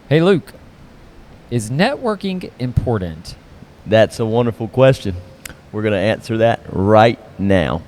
Hey, Luke, is networking important? That's a wonderful question. We're going to answer that right now.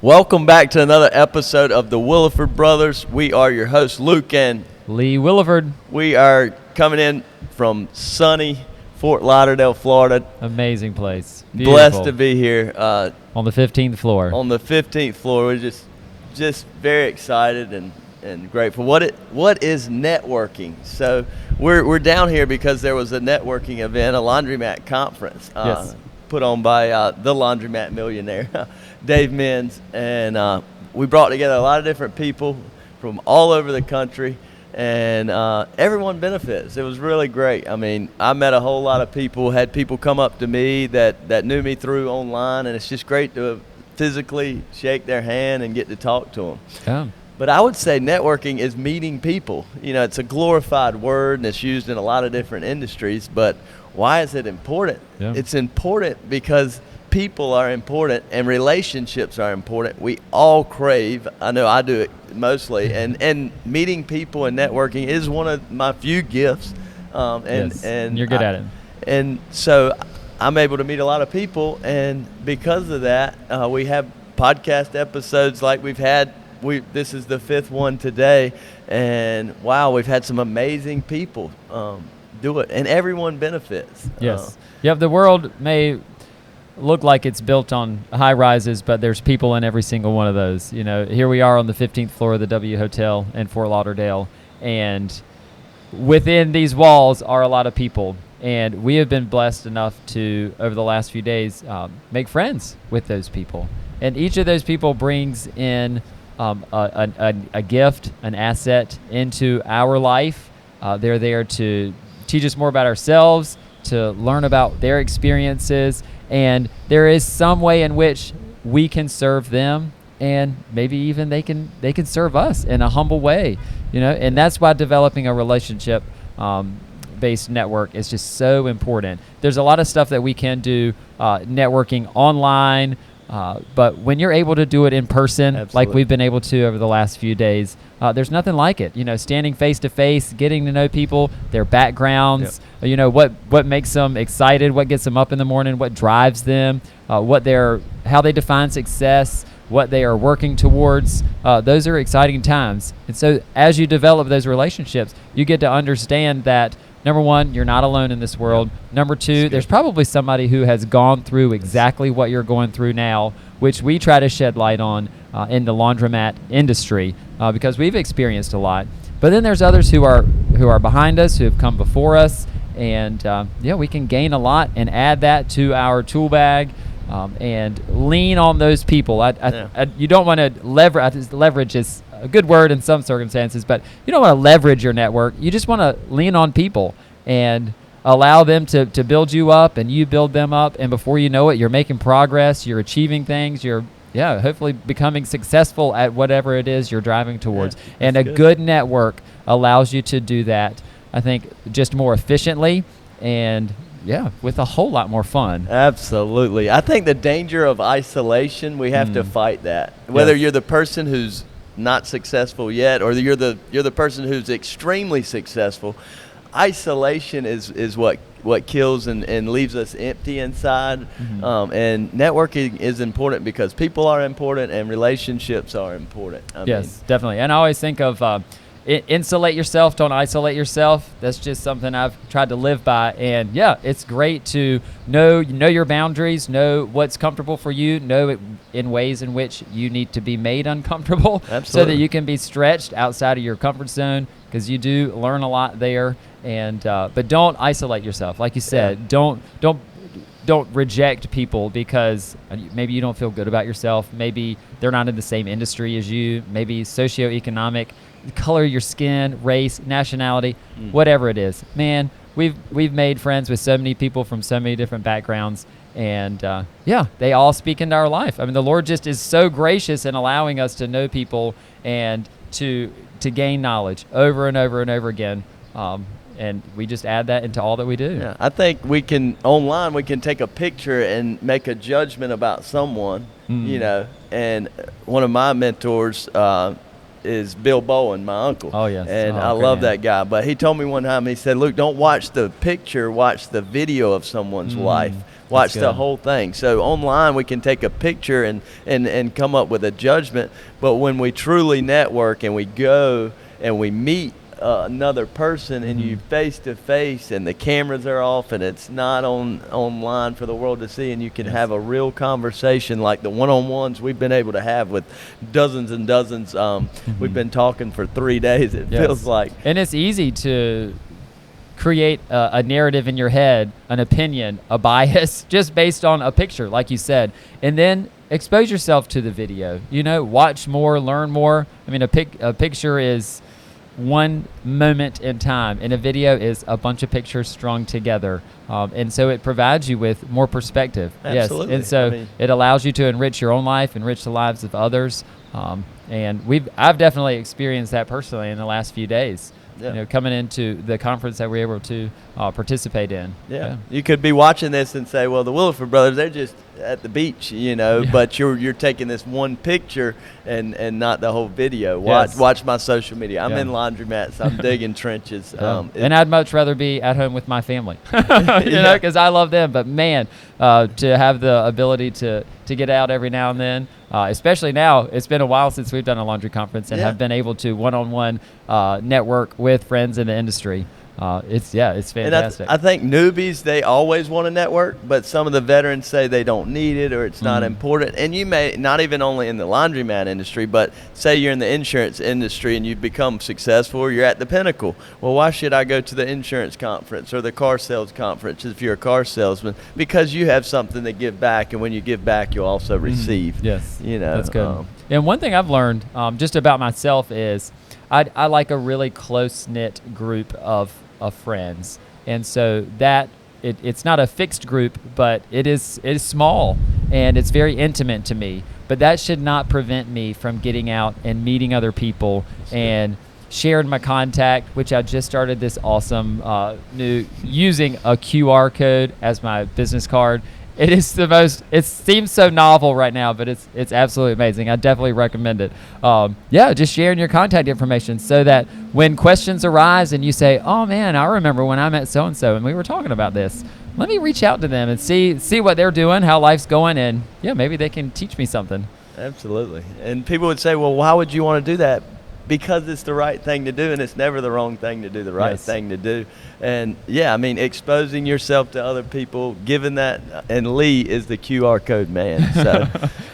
Welcome back to another episode of the Williford Brothers. We are your hosts, Luke and Lee Williford. We are coming in from sunny Fort Lauderdale, Florida. Amazing place. Beautiful. Blessed to be here. On the 15th floor. On the 15th floor. We're just very excited and grateful. What is networking? So we're down here because there was a networking event, a laundromat conference put on by the laundromat millionaire, Dave Menz. And we brought together a lot of different people from all over the country. And everyone benefits. It was really great. I mean, I met a whole lot of people, had people come up to me that knew me through online, and it's just great to physically shake their hand and get to talk to them. Yeah. But I would say networking is meeting people. You know, it's a glorified word, and it's used in a lot of different industries, but why is it important? Yeah. It's important because people are important and relationships are important. We all crave, I know I do it mostly, and meeting people and networking is one of my few gifts. And you're good at it. And so I'm able to meet a lot of people, and because of that, we have podcast episodes like we've had. This is the 5th one today, and wow, we've had some amazing people do it, and everyone benefits. Yes. The world may look like it's built on high rises, but there's people in every single one of those. You know, here we are on the 15th floor of the W Hotel in Fort Lauderdale, and within these walls are a lot of people. And we have been blessed enough to, over the last few days, make friends with those people. And each of those people brings in a gift, an asset into our life. They're there to teach us more about ourselves, to learn about their experiences, and there is some way in which we can serve them, and maybe even they can serve us in a humble way, you know. And that's why developing a relationship based network is just so important. There's a lot of stuff that we can do networking online, but when you're able to do it in person, Absolutely. like we've been able to over the last few days, there's nothing like it. You know, standing face to face, getting to know people, their backgrounds, you know, what makes them excited, what gets them up in the morning, what drives them, how they define success, what they are working towards. Those are exciting times. And so as you develop those relationships, you get to understand that, number one, you're not alone in this world. Number two, there's probably somebody who has gone through exactly what you're going through now, which we try to shed light on in the laundromat industry because we've experienced a lot. But then there's others who are behind us, who have come before us, and we can gain a lot and add that to our tool bag and lean on those people. You don't want to leverage. Leverage is a good word in some circumstances, but you don't want to leverage your network. You just want to lean on people and allow them to build you up, and you build them up, and before you know it, you're making progress, you're achieving things, you're hopefully becoming successful at whatever it is you're driving towards. And a good network allows you to do that, I think, just more efficiently and with a whole lot more fun. Absolutely. I think the danger of isolation, we have to fight that. Whether you're the person who's not successful yet, or you're the person who's extremely successful, isolation is what kills and leaves us empty inside. And networking is important because people are important and relationships are important. Definitely. And I always think of insulate yourself, don't isolate yourself. That's just something I've tried to live by. And it's great to know your boundaries, know what's comfortable for you, know it in ways in which you need to be made uncomfortable. Absolutely. So that you can be stretched outside of your comfort zone, because you do learn a lot there. And but don't isolate yourself. Like you said, don't reject people because maybe you don't feel good about yourself. Maybe they're not in the same industry as you. Maybe socioeconomic, color of your skin, race, nationality, whatever it is. Man, we've made friends with so many people from so many different backgrounds, and they all speak into our life. I mean, the Lord just is so gracious in allowing us to know people and to gain knowledge over and over and over again. and we just add that into all that we do. Yeah, I think we can take a picture and make a judgment about someone, and one of my mentors is Bill Bowen, my uncle. Oh, yes. And I love that guy. But he told me one time, he said, look, don't watch the picture, watch the video of someone's life. Watch the whole thing. So online we can take a picture and come up with a judgment. But when we truly network and we go and we meet another person and you face to face and the cameras are off and it's not online for the world to see, and you can have a real conversation like the one-on-ones we've been able to have with dozens and dozens. We've been talking for 3 days, it feels like. And it's easy to create a narrative in your head, an opinion, a bias, just based on a picture, like you said, and then expose yourself to the video. Watch more, learn more. I mean, a picture is one moment in time, and a video is a bunch of pictures strung together, and so it provides you with more perspective. Absolutely. Yes, and so it allows you to enrich your own life, enrich the lives of others, and I've definitely experienced that personally in the last few days. Coming into the conference that we're able to participate in. Yeah. You could be watching this and say, well, the Williford brothers, they're just at the beach, but you're taking this one picture and not the whole video. Watch my social media. I'm in laundromats. I'm digging trenches. And I'd much rather be at home with my family, because I love them. But man, to have the ability to get out every now and then, especially now, it's been a while since we've done a laundry conference and have been able to one-on-one network with friends in the industry. It's fantastic. And I think newbies, they always want to network, but some of the veterans say they don't need it or it's not important. And you may not even only in the laundromat industry, but say you're in the insurance industry and you've become successful or you're at the pinnacle. Well, why should I go to the insurance conference or the car sales conference if you're a car salesman? Because you have something to give back, and when you give back, you'll also receive. Yes, that's good. And one thing I've learned just about myself is I like a really close-knit group of friends, and so that it's not a fixed group, but it is small and it's very intimate to me. But that should not prevent me from getting out and meeting other people and sharing my contact, which I just started this awesome new using a QR code as my business card. It is it seems so novel right now, but it's absolutely amazing. I definitely recommend it. Just sharing your contact information so that when questions arise and you say, oh man, I remember when I met so-and-so and we were talking about this, let me reach out to them and see what they're doing, how life's going, and maybe they can teach me something. Absolutely. And people would say, well, why would you want to do that? Because it's the right thing to do, and it's never the wrong thing to do, the right thing to do. And exposing yourself to other people, given that, and Lee is the QR code man.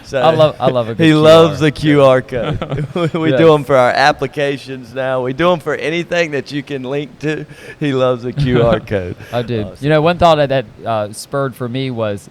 So I love a good he QR loves the QR code. We do them for our applications now. We do them for anything that you can link to. He loves the QR code. I do. One thought that spurred for me was,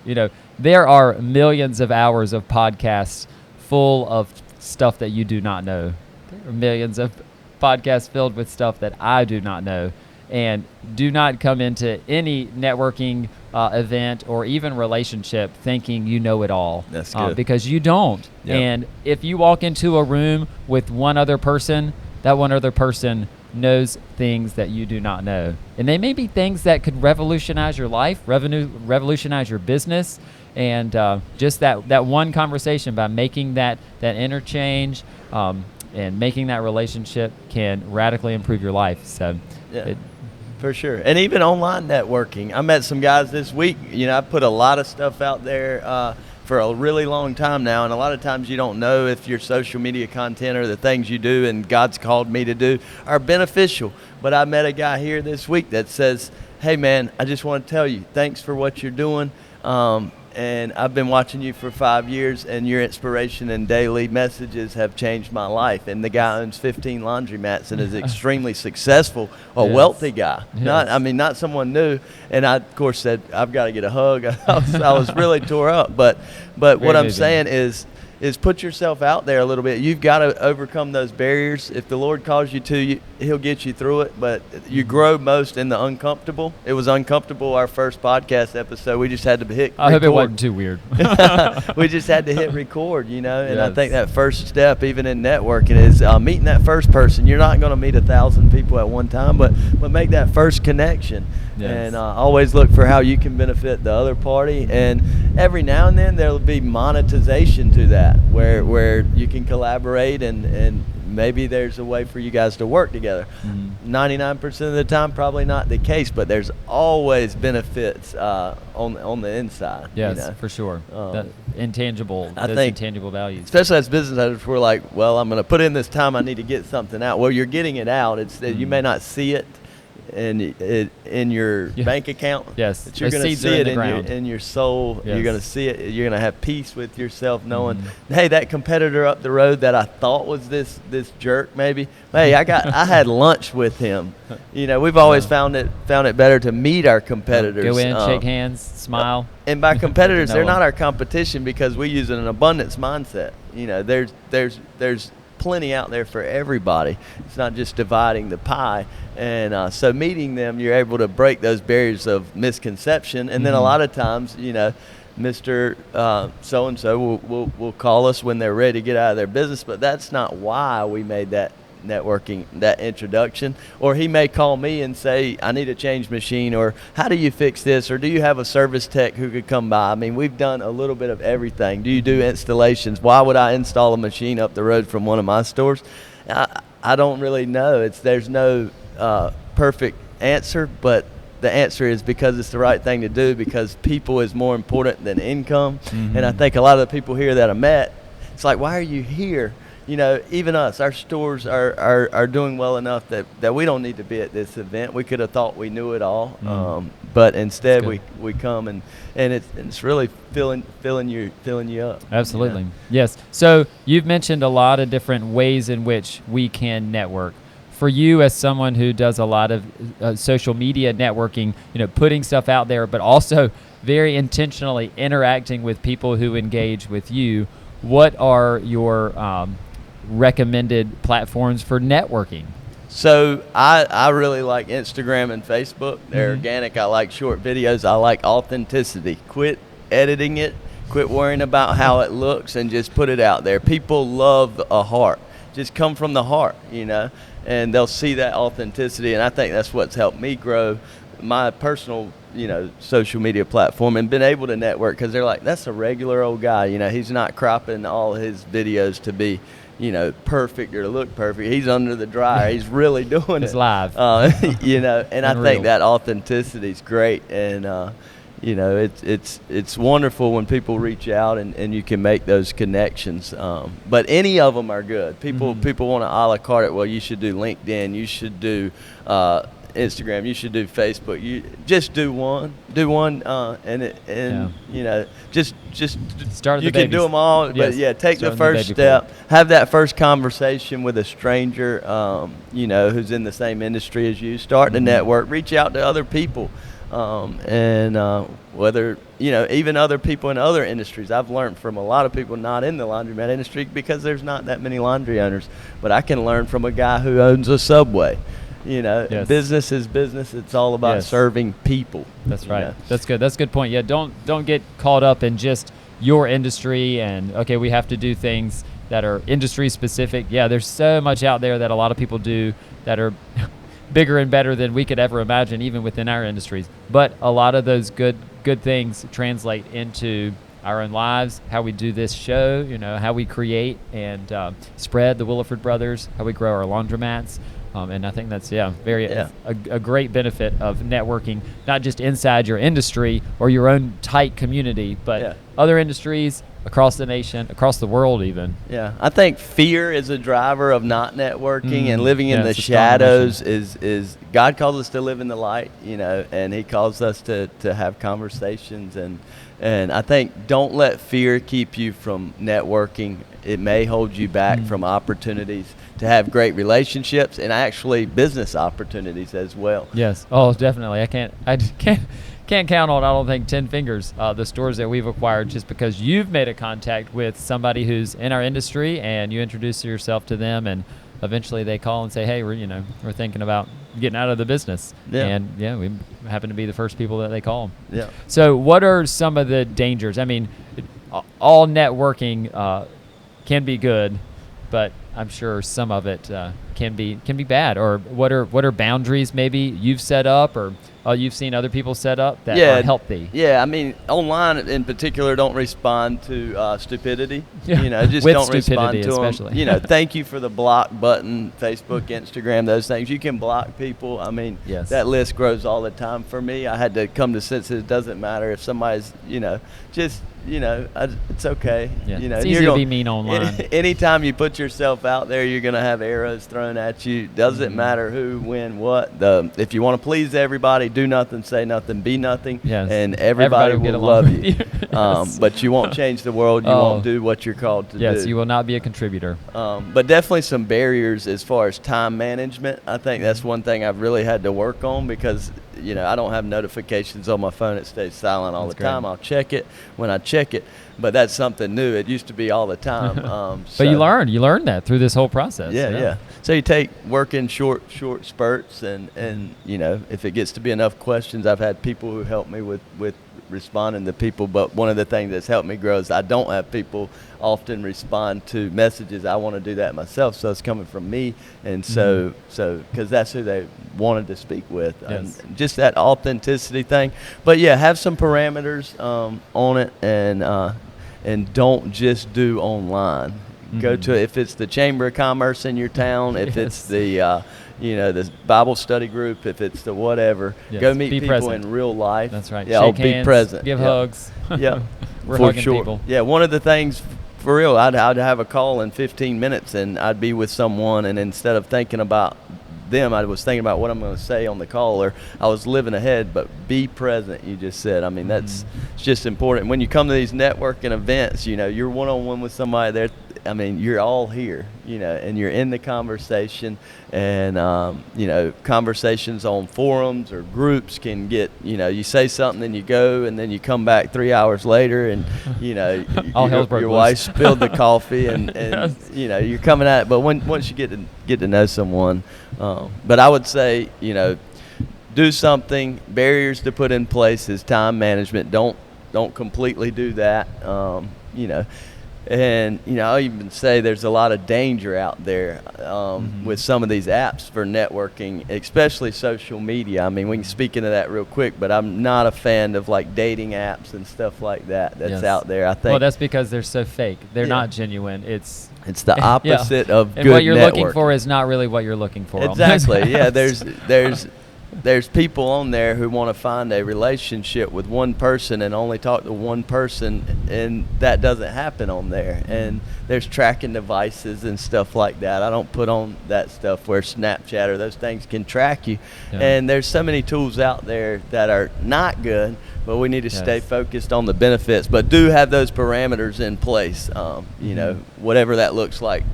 there are millions of hours of podcasts full of stuff that you do not know. There are millions of podcasts filled with stuff that I do not know. And do not come into any networking event or even relationship thinking you know it all. That's good. Because you don't. Yep. And if you walk into a room with one other person, that one other person knows things that you do not know. And they may be things that could revolutionize your life, revolutionize your business. And just that one conversation, by making that interchange and making that relationship, can radically improve your life. So for sure. And even online networking. I met some guys this week. I put a lot of stuff out there for a really long time now, and a lot of times you don't know if your social media content or the things you do and God's called me to do are beneficial. But I met a guy here this week that says, hey man, I just want to tell you, thanks for what you're doing. And I've been watching you for 5 years, and your inspiration and daily messages have changed my life. And the guy owns 15 laundromats and is extremely successful, wealthy guy. Yes. Not someone new. And I, of course, said, I've got to get a hug. I was really tore up. But what I'm saying is, is put yourself out there a little bit. You've got to overcome those barriers. If the Lord calls you to, He'll get you through it. But you grow most in the uncomfortable. It was uncomfortable our first podcast episode. We just had to hit record. I hope it wasn't too weird. We just had to hit record, and Yes. I think that first step, even in networking, is meeting that first person. You're not going to meet 1,000 people at one time, but make that first connection. Yes. And always look for how you can benefit the other party. And every now and then there'll be monetization to that, where you can collaborate and maybe there's a way for you guys to work together. 99% of the time, probably not the case, but there's always benefits on the inside. Yes, for sure. That intangible values. Especially as business owners, we're like, well, I'm going to put in this time. I need to get something out. Well, you're getting it out. It's that you may not see it in your bank account. Yes, but you're going to see it in your soul. Yes. You're going to see it. You're going to have peace with yourself, knowing, hey, that competitor up the road that I thought was this jerk, maybe. Hey, I had lunch with him. We've always found it better to meet our competitors. Go in, shake hands, smile. And by competitors, they're not our competition because we use an abundance mindset. There's plenty out there for everybody. It's not just dividing the pie. And so meeting them, you're able to break those barriers of misconception. And then a lot of times, Mr. So-and-so will call us when they're ready to get out of their business, but that's not why we made that networking, that introduction. Or he may call me and say, I need a change machine, or how do you fix this, or do you have a service tech who could come by? I mean, we've done a little bit of everything. Do you do installations? Why would I install a machine up the road from one of my stores? I don't really know. There's no perfect answer, but the answer is because it's the right thing to do, because people is more important than income. And I think a lot of the people here that I met, it's like, why are you here? Even us, our stores are doing well enough that we don't need to be at this event. We could have thought we knew it all, but instead we come and it's really filling you up. Absolutely. Yes. So you've mentioned a lot of different ways in which we can network. For you, as someone who does a lot of social media networking, putting stuff out there, but also very intentionally interacting with people who engage with you, what are your recommended platforms for networking? So I really like Instagram and Facebook. They're organic. I like short videos. I like authenticity. Quit editing it. Quit worrying about how it looks and just put it out there. People love a heart. Just come from the heart, and they'll see that authenticity. And I think that's what's helped me grow my personal, social media platform and been able to network, because they're like, that's a regular old guy. He's not cropping all his videos to be, perfect or look perfect. He's under the dryer. He's really doing It's it. live. And I think that authenticity is great. And, it's wonderful when people reach out and you can make those connections. But any of them are good. People want to a la carte it. Well, you should do LinkedIn. You should do Instagram. You should do Facebook. You just do one, just start. You can do them all, but take the first step. Have that first conversation with a stranger, who's in the same industry as you. Start to network. Reach out to other people, whether even other people in other industries. I've learned from a lot of people not in the laundromat industry because there's not that many laundry owners, but I can learn from a guy who owns a Subway. Business is business. It's all about serving people. That's right. That's good. That's a good point. Yeah, don't get caught up in just your industry and, okay, we have to do things that are industry specific. Yeah, there's so much out there that a lot of people do that are bigger and better than we could ever imagine, even within our industries. But a lot of those good things translate into our own lives, how we do this show, how we create and spread the Williford Brothers, how we grow our laundromats. And I think that's a great benefit of networking, not just inside your industry or your own tight community, but other industries across the nation, across the world even. Yeah, I think fear is a driver of not networking and living in the shadows. Is God calls us to live in the light, and He calls us to have conversations, and I think don't let fear keep you from networking. It may hold you back from opportunities to have great relationships and actually business opportunities as well. Yes. Oh, definitely. I can't can't count on, I don't think, 10 fingers the stores that we've acquired just because you've made a contact with somebody who's in our industry and you introduce yourself to them, and eventually they call and say, hey, we're thinking about getting out of the business. Yeah. And we happen to be the first people that they call. Yeah. So what are some of the dangers? I mean, all networking can be good, but I'm sure some of it can be bad. Or what are boundaries maybe you've set up or you've seen other people set up that are healthy? Yeah, I mean, online in particular, don't respond to stupidity. Just With don't respond to especially. them. Thank you for the block button, Facebook, Instagram, those things. You can block people. I mean, that list grows all the time for me. I had to come to sense that it doesn't matter if somebody's, it's okay. Yeah. It's easy to be mean online. Anytime you put yourself out there, you're going to have arrows thrown at you. Doesn't matter who, when, what. If you want to please everybody, do nothing, say nothing, be nothing, and everybody will love you. But you won't change the world. You won't do what you're called to do. Yes, you will not be a contributor. But definitely some barriers as far as time management. I think that's one thing I've really had to work on because I don't have notifications on my phone. It stays silent all the time. I'll check it when I check it, but that's something new. It used to be all the time. But you learn that through this whole process. Yeah. So you take work in short spurts, and if it gets to be enough questions, I've had people who help me with responding to people. But one of the things that's helped me grow is I don't have people often respond to messages. I want to do that myself, so it's coming from me, and so because that's who they wanted to speak with. And just that authenticity thing. But have some parameters on it, and don't just do online. Go to, if it's the Chamber of Commerce in your town, if it's the the Bible study group, if it's the whatever, go meet people present. In real life. That's right. Yeah, Shake be hands, present. Give hugs. Yeah, we're for hugging sure. people. Yeah, one of the things for real, I'd have a call in 15 minutes, and I'd be with someone, and instead of thinking about them, I was thinking about what I'm going to say on the call, or I was living ahead. But be present, you just said. I mean, it's just important. When you come to these networking events, you're one-on-one with somebody there. I mean, you're all here, and you're in the conversation, and conversations on forums or groups can get, you say something and you go, and then you come back 3 hours later, and your wife spilled the coffee, and you're coming at it. But once you get to know someone, but I would say, do something. Barriers to put in place is time management. Don't completely do that. And, I'll even say there's a lot of danger out there with some of these apps for networking, especially social media. I mean, we can speak into that real quick, but I'm not a fan of, like, dating apps and stuff like that's out there. I think. Well, that's because they're so fake. They're not genuine. It's the opposite of good networking. And what you're looking for is not really what you're looking for. Exactly. Yeah, there's people on there who want to find a relationship with one person and only talk to one person, and that doesn't happen on there. And there's tracking devices and stuff like that. I don't put on that stuff where Snapchat or those things can track you. Yeah. And there's so many tools out there that are not good, but we need to stay focused on the benefits. But do have those parameters in place, whatever that looks like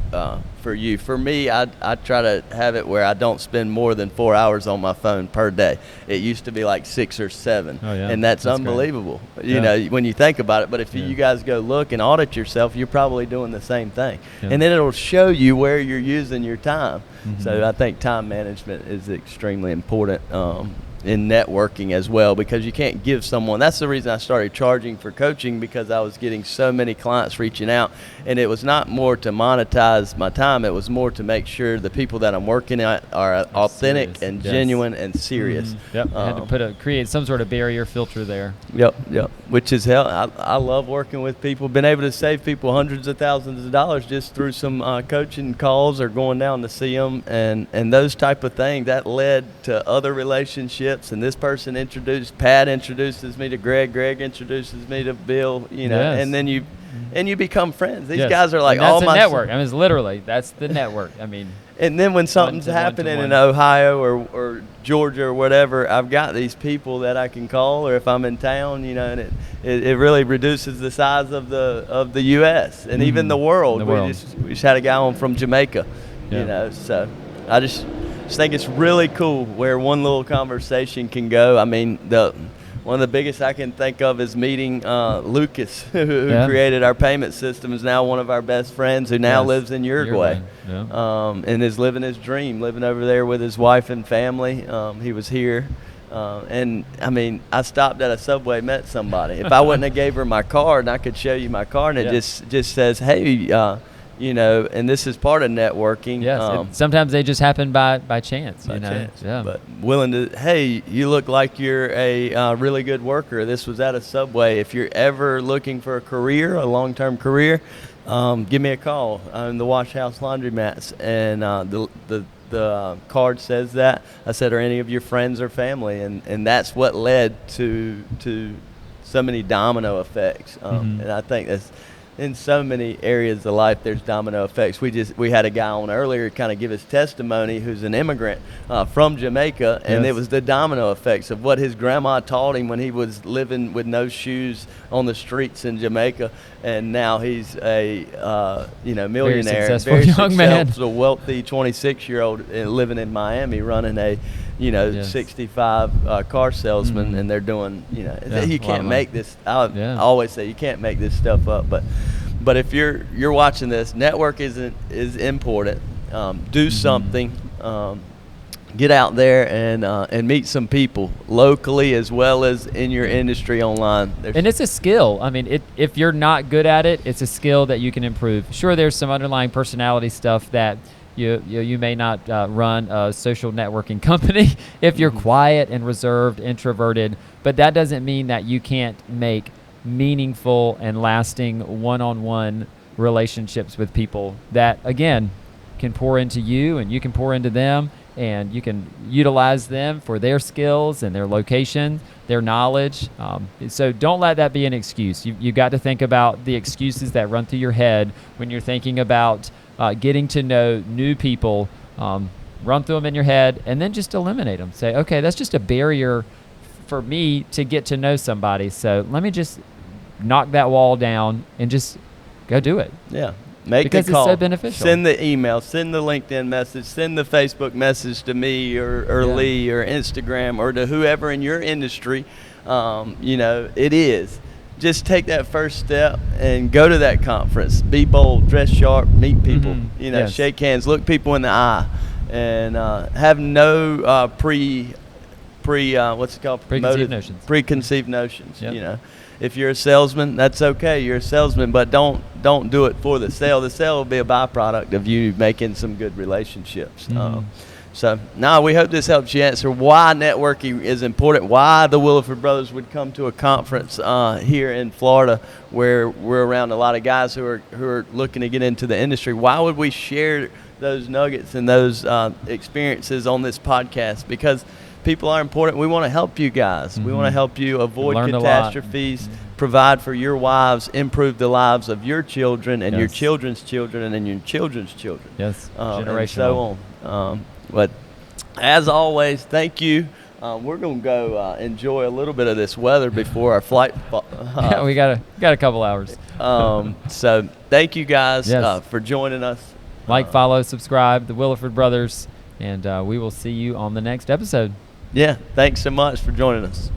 for you. For me, I try to have it where I don't spend more than 4 hours on my phone per day. It used to be like 6 or 7, and that's unbelievable. When you think about it. But if you guys go look and audit yourself, you're probably doing the same thing, and then it'll show you where you're using your time. So I think time management is extremely important in networking as well, because you can't give someone. That's the reason I started charging for coaching, because I was getting so many clients reaching out, and it was not more to monetize my time. It was more to make sure the people that I'm working at are authentic and genuine and serious. I had to create some sort of barrier filter there. Yep. Which is hell. I love working with people. Been able to save people hundreds of thousands of dollars just through some coaching calls or going down to see them, and those type of things. That led to other relationships. And this person Pat introduces me to Greg introduces me to Bill, and then you become friends. These guys are like all my network. I mean, it's literally, that's the network. I mean, and then when something's happening in Ohio or Georgia or whatever, I've got these people that I can call, or if I'm in town, and it really reduces the size of the U.S. and even the world. We just had a guy on from Jamaica, so I just think it's really cool where one little conversation can go. I mean, one of the biggest I can think of is meeting Lucas, who Yeah. created our payment system, is now one of our best friends, who now Yes. lives in Uruguay. Yeah. And is living his dream, living over there with his wife and family. He was here. And I mean, I stopped at a Subway, met somebody. If I wouldn't have gave her my card, and I could show you my card, and it just says, hey, you know, and this is part of networking. Yes. Sometimes they just happen by chance. By you know. chance. Yeah. But willing to, hey, you look like you're a really good worker. This was at a Subway. If you're ever looking for a career, a long-term career, give me a call. I'm the Wash House Laundromats, and the card says that. I said, are any of your friends or family? And that's what led to so many domino effects. And I think that's in so many areas of life, there's domino effects. We had a guy on earlier kind of give his testimony who's an immigrant from Jamaica, and it was the domino effects of what his grandma taught him when he was living with no shoes on the streets in Jamaica, and now he's a millionaire, very successful young man, a wealthy 26-year-old living in Miami, running a 65 car salesman, and they're doing, you can't make this. I always say you can't make this stuff up, but if you're watching this, network is important. Do something. Get out there and meet some people locally as well as in your industry online. And it's a skill. I mean, if you're not good at it, it's a skill that you can improve. Sure, there's some underlying personality stuff that you may not run a social networking company if you're quiet and reserved, introverted, but that doesn't mean that you can't make meaningful and lasting one-on-one relationships with people that, again, can pour into you and you can pour into them, and you can utilize them for their skills and their location, their knowledge. So don't let that be an excuse. You've got to think about the excuses that run through your head when you're thinking about getting to know new people. Run through them in your head and then just eliminate them. Say, okay, that's just a barrier for me to get to know somebody. So let me just knock that wall down and just go do it. Yeah. Make because the call. It's so beneficial. Send the email, send the LinkedIn message, send the Facebook message to me or Lee or Instagram or to whoever in your industry. It is. Just take that first step and go to that conference. Be bold, dress sharp, meet people. Shake hands, look people in the eye, and have no preconceived notions. Yep. If you're a salesman, that's okay. You're a salesman, but don't do it for the sale. The sale will be a byproduct of you making some good relationships. We hope this helps you answer why networking is important, why the Williford Brothers would come to a conference here in Florida where we're around a lot of guys who are looking to get into the industry. Why would we share those nuggets and those experiences on this podcast? Because people are important. We want to help you guys. We want to help you avoid catastrophes, provide for your wives, improve the lives of your children and your children's children and then your children's children. Yes, generational. And so on. But as always, thank you. We're going to go enjoy a little bit of this weather before our flight. We got a couple hours. So thank you guys for joining us. Like, follow, subscribe, the Williford Brothers, and we will see you on the next episode. Yeah, thanks so much for joining us.